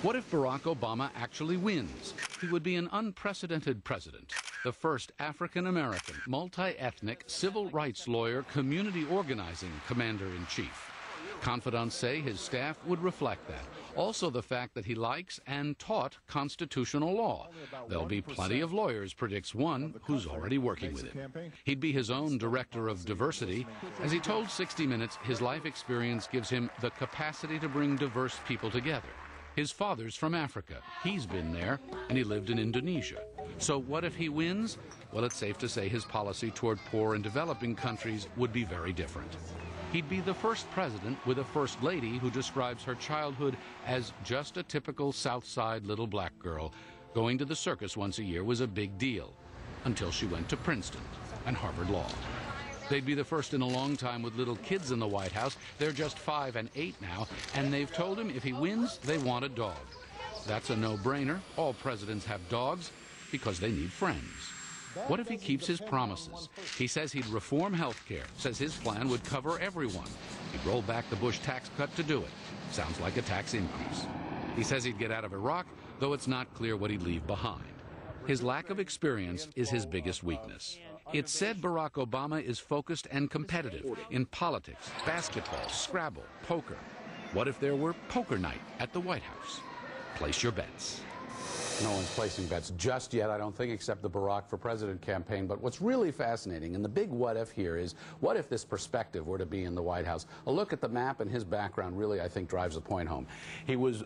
What if Barack Obama actually wins? He would be an unprecedented president, the first African-American, multi-ethnic, civil rights lawyer, community organizing commander-in-chief. Confidants say his staff would reflect that. Also the fact that he likes and taught constitutional law. There'll be plenty of lawyers, predicts one who's already working with him. He'd be his own director of diversity. As he told 60 Minutes, his life experience gives him the capacity to bring diverse people together. His father's from Africa. He's been there, and he lived in Indonesia. So what if he wins? Well, it's safe to say his policy toward poor and developing countries would be very different. He'd be the first president with a first lady who describes her childhood as just a typical South Side little black girl. Going to the circus once a year was a big deal, until she went to Princeton and Harvard Law. They'd be the first in a long time with little kids in the White House. They're just 5 and 8 now, and they've told him if he wins, they want a dog. That's a no-brainer. All presidents have dogs because they need friends. What if he keeps his promises? He says he'd reform health care, says his plan would cover everyone. He'd roll back the Bush tax cut to do it. Sounds like a tax increase. He says he'd get out of Iraq, though it's not clear what he'd leave behind. His lack of experience is his biggest weakness. It's said Barack Obama is focused and competitive in politics, basketball, Scrabble, poker. What if there were poker night at the White House? Place your bets. No one's placing bets just yet, I don't think, except the Barack for President campaign. But what's really fascinating, and the big what if here, is what if this perspective were to be in the White House? A look at the map and his background really, I think, drives the point home. He was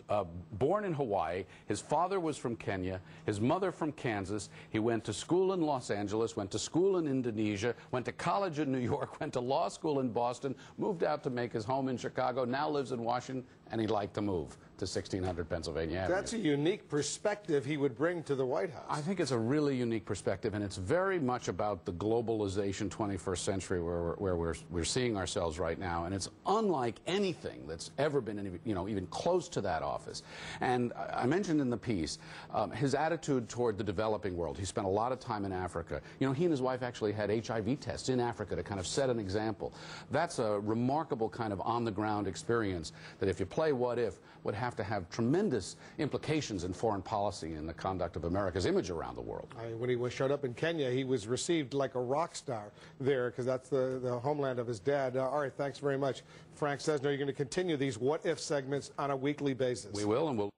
born in Hawaii. His father was from Kenya, his mother from Kansas. He went to school in Los Angeles, went to school in Indonesia, went to college in New York, went to law school in Boston, moved out to make his home in Chicago, now lives in Washington, and he'd like to move to 1600 Pennsylvania Avenue. That's a unique perspective he would bring to the White House. I think it's a really unique perspective, and it's very much about the globalization 21st century where we're seeing ourselves right now, and it's unlike anything that's ever been, even close to that office. And I mentioned in the piece his attitude toward the developing world. He spent a lot of time in Africa. He and his wife actually had HIV tests in Africa to kind of set an example. That's a remarkable kind of on-the-ground experience that, if you play what if, would have to have tremendous implications in foreign policy and the conduct of America's image around the world. When he showed up in Kenya, he was received like a rock star there, because that's the homeland of his dad. All right, thanks very much, Frank Sesno. You're going to continue these what if segments on a weekly basis. We will, and we'll